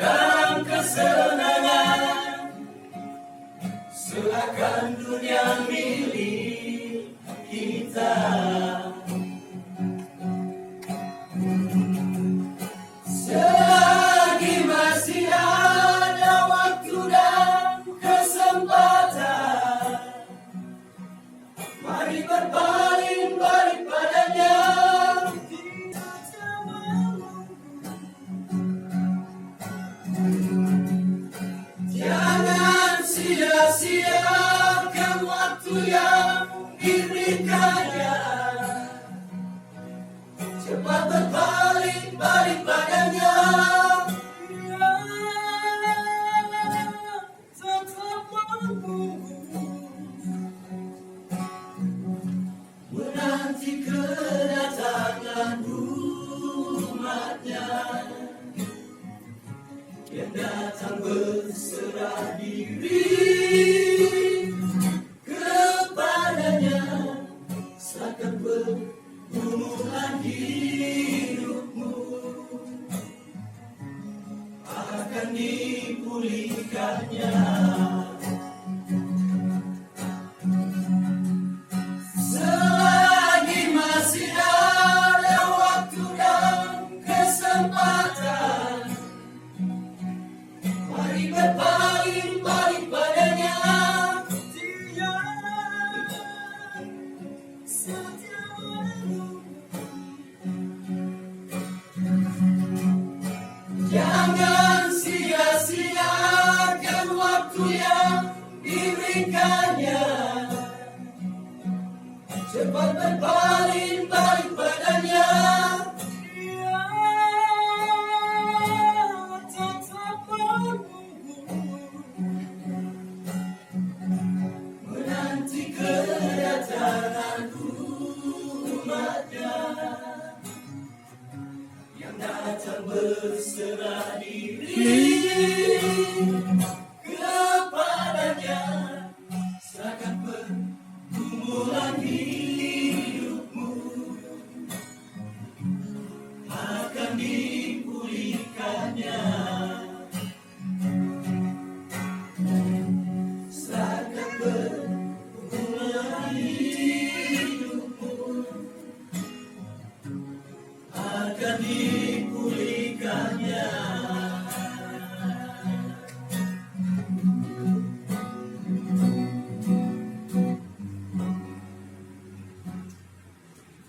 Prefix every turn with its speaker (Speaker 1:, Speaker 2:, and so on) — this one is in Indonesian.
Speaker 1: dan kesenangan, seakan dunia milik kita. Selagi masih ada waktu dan kesempatan, mari berpaling balik padanya. Jangan sia-siakan waktu yang diberikannya. Cepat berpaling balik padanya. Tetap menanti kedatangan umatnya yang datang berserah diri kepadanya, seakan pergumulan hidupmu akan dipulihkannya. Selagi masih ada waktu dan kesempatan, mari berpaling balik padanya. Dia setia menunggu. Jangan sia-siakan waktu yang diberikannya. Cepat berpaling balik padanya. Dia tetap menanti kedatangan umatnya yang datang berserah diri kepadanya, seakan pergumulan hidupmu akan dipulihkannya. Seakan pergumulan hidupmu akan dipulihkannya.